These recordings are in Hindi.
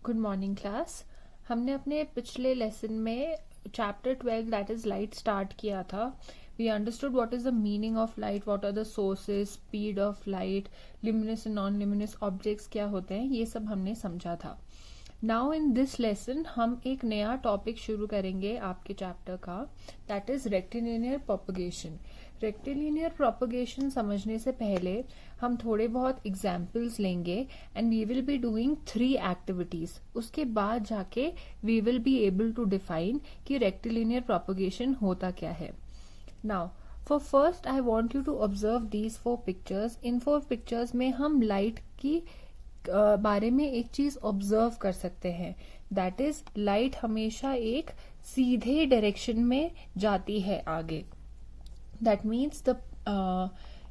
Good morning class. हमने अपने पिछले लेसन में chapter 12 that is light start किया था। We understood what is the meaning of light, what are the sources, speed of light, luminous and non luminous objects क्या होते हैं, ये सब हमने समझा था। नाउ इन दिस लेसन हम एक नया टॉपिक शुरू करेंगे आपके चैप्टर का, that is rectilinear propagation. Rectilinear propagation समझने से पहले हम थोड़े बहुत एग्जाम्पल्स लेंगे and we will be doing 3 activities. उसके बाद जाके we will be able to define कि रेक्टिलिनियर प्रोपगेशन होता क्या है। Now for first I want you to observe these 4 pictures. इन 4 पिक्चर्स में हम लाइट की बारे में एक चीज ऑब्जर्व कर सकते हैं, दैट इज लाइट हमेशा एक सीधे डायरेक्शन में जाती है आगे। That means the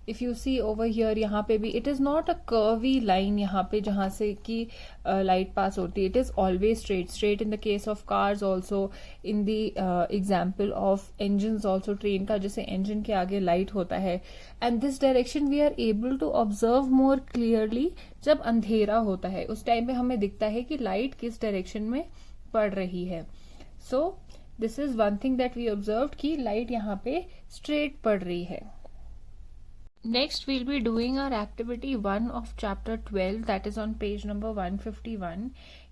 if you see over here, यहाँ पे भी it is not a curvy line यहाँ पे जहां से कि लाइट पास होती है। It is always straight in the case of cars also, in the example of engine also, train का जैसे इंजन के आगे लाइट होता है। And this direction we are able to observe more clearly जब अंधेरा होता है। उस टाइम पे हमें दिखता है कि लाइट किस डायरेक्शन में पड़ रही है। So this is one thing that we observe कि लाइट यहाँ पे स्ट्रेट पड़ रही है। Next, we'll be doing our activity 1 of chapter 12, that is on page number 151.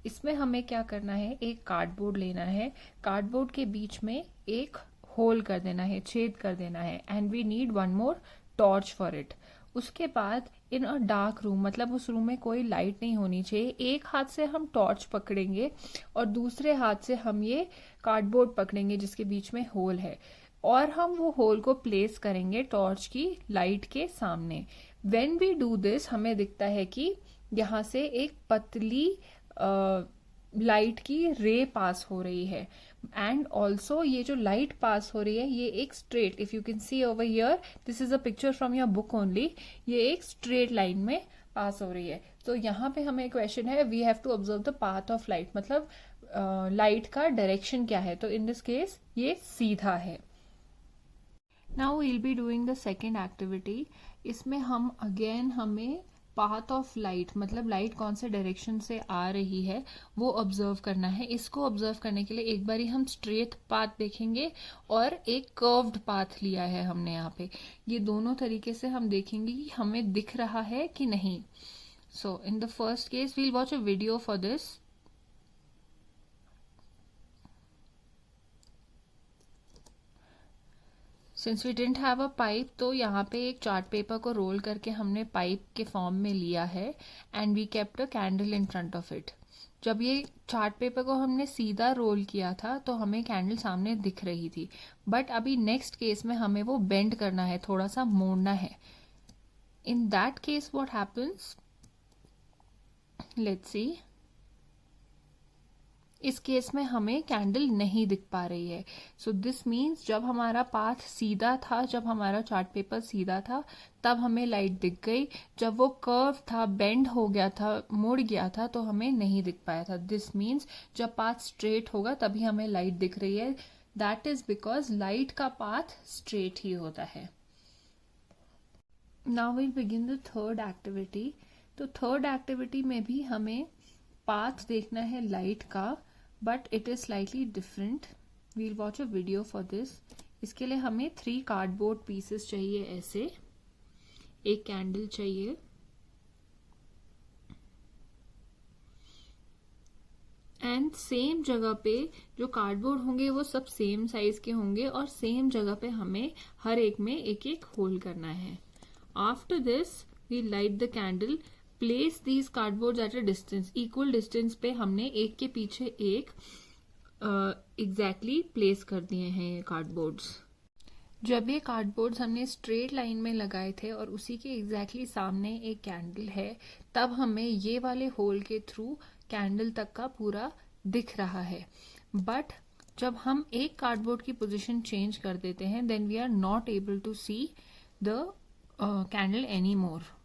इसमें हमें क्या करना है, एक कार्डबोर्ड लेना है, कार्डबोर्ड के बीच में एक होल कर देना है, छेद कर देना है, and we need one more torch for it. उसके बाद इन अ डार्क रूम, मतलब उस रूम में कोई लाइट नहीं होनी चाहिए, एक हाथ से हम टॉर्च पकड़ेंगे और दूसरे हाथ से हम ये कार्डबोर्ड पकड़ेंगे जिसके बीच में होल है, और हम वो होल को प्लेस करेंगे टॉर्च की लाइट के सामने। व्हेन वी डू दिस हमें दिखता है कि यहाँ से एक पतली लाइट की रे पास हो रही है, एंड ऑल्सो ये जो लाइट पास हो रही है ये एक straight, if you can see over here, this is a picture from your book only, ये एक स्ट्रेट लाइन में पास हो रही है। तो यहाँ पे हमें क्वेश्चन है, we have to observe the path of light, मतलब लाइट का डायरेक्शन क्या है। तो इन दिस केस ये सीधा है। Now we'll be doing the second activity. इसमें हम अगेन हमें पाथ ऑफ लाइट, मतलब लाइट कौन से डायरेक्शन से आ रही है वो ऑब्जर्व करना है। इसको ऑब्जर्व करने के लिए एक बारी हम स्ट्रेट पाथ देखेंगे और एक कर्व्ड पाथ लिया है हमने यहाँ पे। ये दोनों तरीके से हम देखेंगे कि हमें दिख रहा है कि नहीं। So in the first case we'll watch a video for this. Since we didn't have a pipe, तो यहाँ पे एक चार्ट पेपर को रोल करके हमने पाइप के फॉर्म में लिया है, and we kept a candle in front of it. जब ये चार्ट पेपर को हमने सीधा रोल किया था तो हमें कैंडल सामने दिख रही थी, बट अभी नेक्स्ट केस में हमें वो बेंड करना है, थोड़ा सा मोड़ना है। In that case what happens, let's see, इस केस में हमें कैंडल नहीं दिख पा रही है। सो दिस मीन्स जब हमारा पाथ सीधा था, जब हमारा चार्ट पेपर सीधा था, तब हमें लाइट दिख गई। जब वो कर्व था, बेंड हो गया था, मुड़ गया था, तो हमें नहीं दिख पाया था। दिस मीन्स जब पाथ स्ट्रेट होगा तभी हमें लाइट दिख रही है। दैट इज बिकॉज लाइट का पाथ स्ट्रेट ही होता है। Now we begin the third activity. तो थर्ड एक्टिविटी में भी हमें पाथ देखना है लाइट का, but it is slightly different. We'll watch a video for this. इसके लिए हमें 3 कार्डबोर्ड पीसेस चाहिए, ऐसे एक कैंडल चाहिए, एंड सेम जगह पे जो कार्डबोर्ड होंगे वो सब सेम साइज के होंगे, और सेम जगह पे हमें हर एक में एक एक होल करना है। After this we light the candle, place these cardboard at a distance, equal distance पे हमने एक के पीछे एक एग्जैक्टली प्लेस कर दिए हैं ये कार्डबोर्ड्स। जब ये कार्डबोर्ड्स हमने स्ट्रेट लाइन में लगाए थे और उसी के एग्जैक्टली सामने एक कैंडल है, तब हमें ये वाले होल के थ्रू कैंडल तक का पूरा दिख रहा है। बट जब हम एक कार्डबोर्ड की पोजीशन चेंज कर देते हैं, then we are not able to see the candle any more.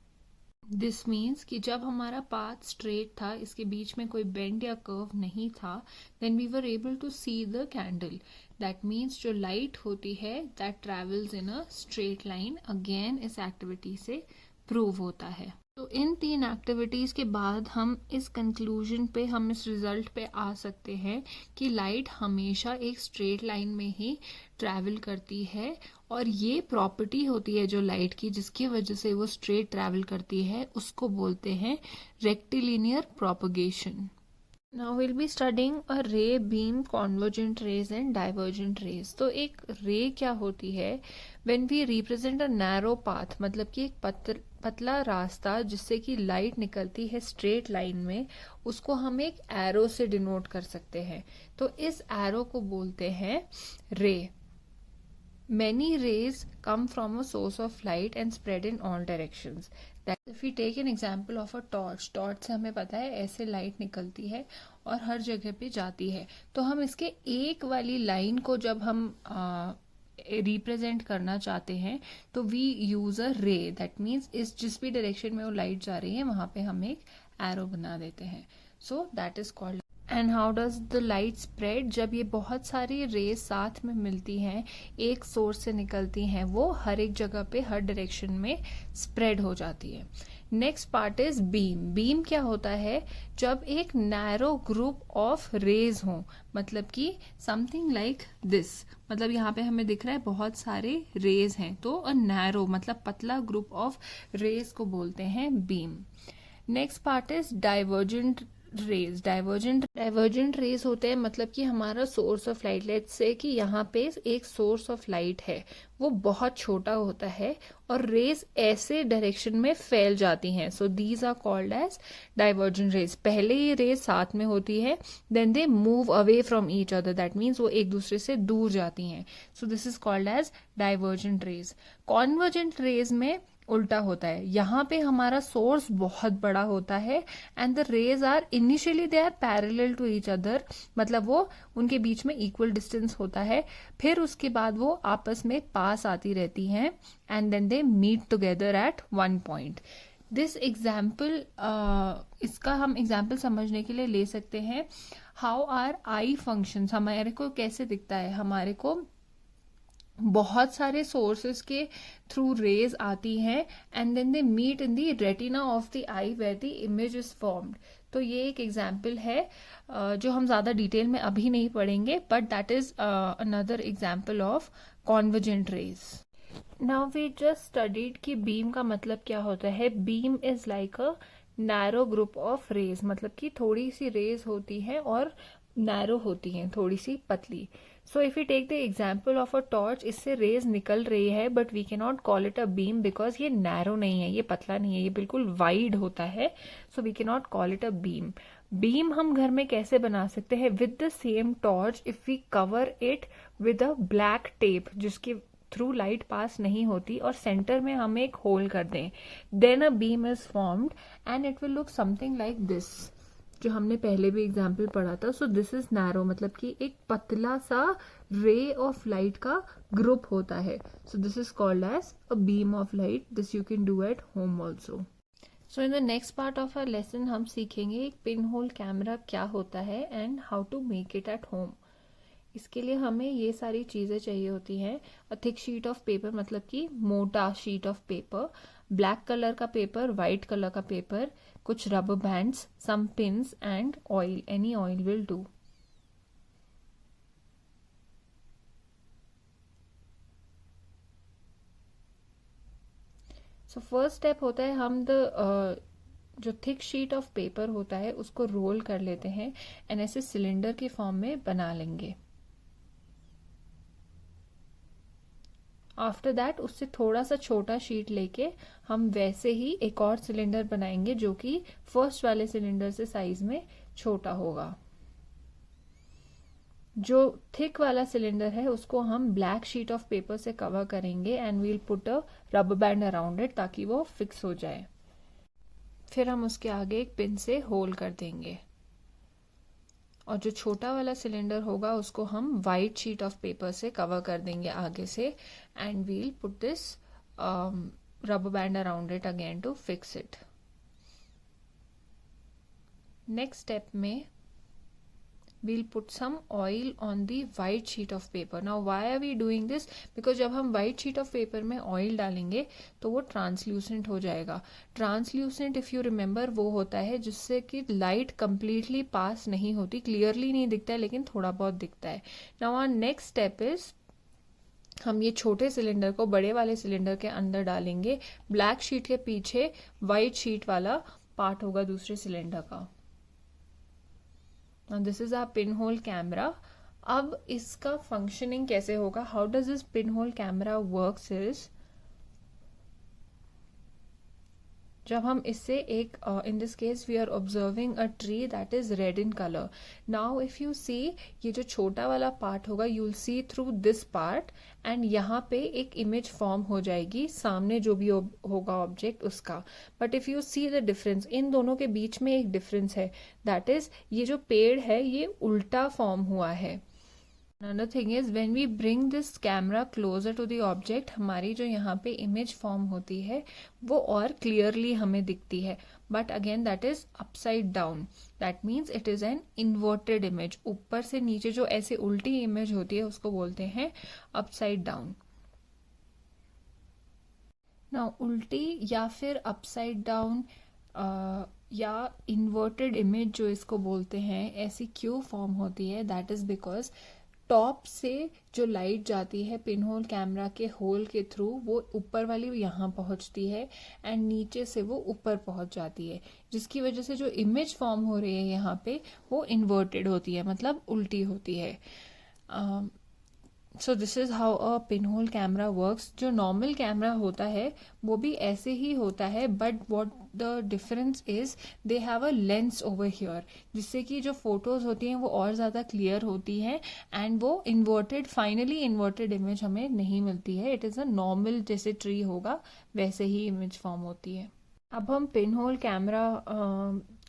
This means कि जब हमारा पाथ स्ट्रेट था, इसके बीच में कोई बेंड या कर्व नहीं था, then we were able to see the candle. That means जो लाइट होती है that travels in a straight line, again इस एक्टिविटी से प्रूव होता है। तो इन 3 एक्टिविटीज़ के बाद हम इस कंक्लूजन पे, हम इस रिजल्ट पे आ सकते हैं कि लाइट हमेशा एक स्ट्रेट लाइन में ही ट्रैवल करती है, और ये प्रॉपर्टी होती है जो लाइट की, जिसकी वजह से वो स्ट्रेट ट्रैवल करती है, उसको बोलते हैं rectilinear propagation. Now we'll be studying a ray, beam, convergent rays and divergent rays. तो एक रे क्या होती है? When we represent a narrow path, मतलब कि एक पतला रास्ता जिससे कि लाइट निकलती है स्ट्रेट लाइन में, उसको हम एक एरो से डिनोट कर सकते हैं. तो इस एरो को बोलते हैं रे. Many rays come from a source of light and spread in all directions. That if we take an example of a torch, torch से हमें पता है ऐसे लाइट निकलती है और हर जगह पे जाती है. तो हम इसके एक वाली लाइन को जब हम रिप्रेजेंट करना चाहते हैं तो वी यूज अ रे. दैट मीन्स इस जिस भी डायरेक्शन में वो लाइट जा रही है वहां पे हम एक एरो बना देते हैं. So that is called. And how does the light spread? जब ये बहुत सारी रेज साथ में मिलती हैं, एक सोर्स से निकलती हैं, वो हर एक जगह पे हर डायरेक्शन में स्प्रेड हो जाती है. Next part is beam. Beam क्या होता है? जब एक नैरो ग्रुप ऑफ रेज हो, मतलब कि समथिंग लाइक दिस, मतलब यहाँ पे हमें दिख रहा है बहुत सारे रेज हैं, तो अ नैरो मतलब पतला ग्रुप ऑफ रेज को बोलते हैं beam. Next part is divergent rays. Divergent rays होते हैं, मतलब कि हमारा source of light, let's say कि यहाँ पे एक सोर्स ऑफ लाइट है, वो बहुत छोटा होता है और रेज ऐसे डायरेक्शन में फैल जाती हैं. So these are called as divergent rays. पहले ये रेज साथ में होती है, then they move away from each other. दैट मीन्स वो एक दूसरे से दूर जाती हैं. So this is called as divergent rays. Convergent rays में उल्टा होता है. यहाँ पे हमारा सोर्स बहुत बड़ा होता है and the rays are initially they are parallel to each other, मतलब वो उनके बीच में इक्वल डिस्टेंस होता है, फिर उसके बाद वो आपस में पास आती रहती हैं and then they meet together at one point. This example, इसका हम एग्जाम्पल समझने के लिए ले सकते हैं. How are eye functions? हमारे को कैसे दिखता है? हमारे को बहुत सारे सोर्सेस के थ्रू रेज आती हैं and then they meet in the retina of the eye where the image is formed. तो ये एक एग्जाम्पल है जो हम ज़्यादा डिटेल में अभी नहीं पढ़ेंगे, but that is another example of convergent rays. Now we just studied कि बीम का मतलब क्या होता है. Beam is like a narrow group of rays, मतलब कि थोड़ी सी रेज होती है और नैरो होती हैं, थोड़ी सी पतली. So if you take the example of a torch, इससे रेज निकल रही है but we can not call it a beam because ये नैरो नहीं है, ये पतला नहीं है, ये बिल्कुल वाइड होता है. So we can not call it a beam. Beam हम घर में कैसे बना सकते हैं? With the same torch if we cover it with a black tape जिसके थ्रू लाइट पास नहीं होती, और सेंटर में हम एक होल कर दें, then a beam is formed and it will look something like this, जो हमने पहले भी एग्जाम्पल पढ़ा था. सो दिस इज नैरो, मतलब कि एक पतला सा रे ऑफ लाइट का ग्रुप होता है. So this is called as a beam of light. This you can do at home also. So in the next part of our lesson हम सीखेंगे एक पिन होल कैमरा क्या होता है and how to make it at home. इसके लिए हमें ये सारी चीज़ें चाहिए होती हैं. A thick sheet of paper, मतलब कि मोटा sheet of paper, black colour का पेपर, वाइट कलर का पेपर, कुछ rubber bands, some pins and oil. Any oil will do. So first step होता है हम जो थिक शीट ऑफ पेपर होता है उसको रोल कर लेते हैं एंड ऐसे सिलेंडर के फॉर्म में बना लेंगे. आफ्टर दैट उससे थोड़ा सा छोटा शीट लेके हम वैसे ही एक और सिलेंडर बनाएंगे जो कि फर्स्ट वाले सिलेंडर से साइज में छोटा होगा. जो थिक वाला सिलेंडर है उसको हम ब्लैक शीट ऑफ पेपर से कवर करेंगे and we'll put a rubber band around it ताकि वो फिक्स हो जाए. फिर हम उसके आगे एक पिन से होल कर देंगे, और जो छोटा वाला सिलेंडर होगा उसको हम वाइट शीट ऑफ पेपर से कवर कर देंगे आगे से and we'll put this rubber band around it again to fix it. Next step में we'll put some oil on the white sheet of paper. Now why are we doing this? Because जब हम white sheet of paper में oil डालेंगे तो वो translucent हो जाएगा. Translucent if you remember वो होता है जिससे कि light completely pass नहीं होती, clearly नहीं दिखता है लेकिन थोड़ा बहुत दिखता है. Now our next step is हम ये छोटे सिलेंडर को बड़े वाले सिलेंडर के अंदर डालेंगे. ब्लैक शीट के पीछे वाइट शीट वाला पार्ट होगा दूसरे सिलेंडर का. This is our pin hole camera. अब इसका फंक्शनिंग कैसे होगा? How does this pin hole camera works is, जब हम इससे एक in this case we are observing a tree that is red in colour. Now if you see, ये जो छोटा वाला पार्ट होगा you will see through this part and यहाँ पे एक इमेज फॉर्म हो जाएगी सामने जो भी होगा ऑब्जेक्ट उसका. But if you see the difference, इन दोनों के बीच में एक डिफरेंस है, दैट इज ये जो पेड़ है ये उल्टा फॉर्म हुआ है. Another thing is when we bring this camera closer to the object, हमारी जो यहाँ पे image form होती है वो और clearly हमें दिखती है. But again that is upside down. That means it is an inverted image. ऊपर से नीचे जो ऐसे उल्टी image होती है उसको बोलते हैं upside down. Now उल्टी या फिर upside down या inverted image जो इसको बोलते हैं, ऐसी क्यों फॉर्म होती है? That is because टॉप से जो लाइट जाती है पिन होल कैमरा के होल के थ्रू वो ऊपर वाली यहाँ पहुँचती है एंड नीचे से वो ऊपर पहुँच जाती है, जिसकी वजह से जो इमेज फॉर्म हो रही है यहाँ पे वो इन्वर्टेड होती है, मतलब उल्टी होती है. So this is how a pin hole camera works. जो नॉर्मल कैमरा होता है वो भी ऐसे ही होता है, but what the difference is they have a lens over here, जिससे कि जो फोटोज होती हैं वो और ज़्यादा क्लियर होती हैं एंड वो इन्वर्टेड, फाइनली इन्वर्टेड इमेज हमें नहीं मिलती है. इट इज़ अ नॉर्मल, जैसे ट्री होगा वैसे ही इमेज फॉर्म होती है. अब हम पिन होल कैमरा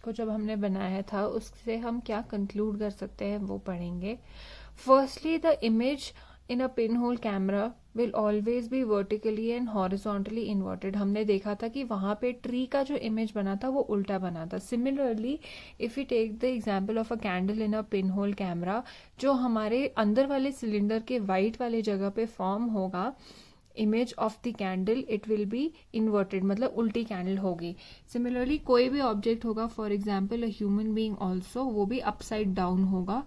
को जब हमने बनाया था उससे हम क्या कंक्लूड कर सकते हैं वो पढ़ेंगे. Firstly the image in a pinhole camera will always be vertically and horizontally inverted. हमने देखा था कि वहाँ पे ट्री का जो इमेज बना था वो उल्टा बना था. Similarly if you take the example of a candle in a pinhole camera, जो हमारे अंदर वाले सिलेंडर के वाइट वाले जगह पे फॉर्म होगा image of the candle, it will be inverted, मतलब उल्टी कैंडल होगी. सिमिलरली कोई भी ऑब्जेक्ट होगा, for example a human being also, वो भी अपसाइड डाउन होगा,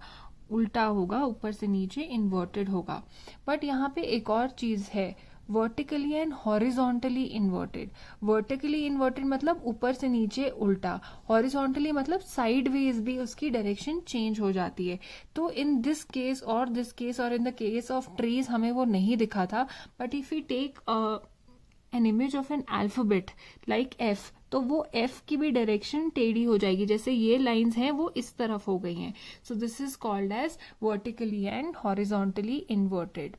उल्टा होगा, ऊपर से नीचे इन्वर्टेड होगा. बट यहाँ पे एक और चीज है, vertically and horizontally inverted. Vertically inverted मतलब ऊपर से नीचे उल्टा, हॉरिजॉन्टली मतलब साइड वेज भी उसकी डायरेक्शन चेंज हो जाती है. तो इन दिस केस और दिस केस और in the case of trees हमें वो नहीं दिखा था. But if you take an image of an alphabet like F, तो वो एफ की भी डायरेक्शन टेढ़ी हो जाएगी, जैसे ये लाइंस हैं वो इस तरफ हो गई हैं. So this is called as vertically and horizontally inverted.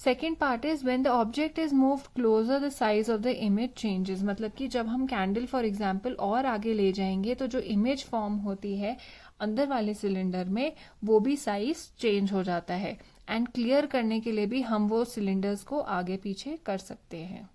Second part is when the object is moved closer the size of the image changes. मतलब कि जब हम कैंडल फॉर एग्जाम्पल और आगे ले जाएंगे तो जो इमेज फॉर्म होती है अंदर वाले सिलेंडर में वो भी साइज चेंज हो जाता है. एंड क्लियर करने के लिए भी हम वो सिलेंडर्स को आगे पीछे कर सकते हैं.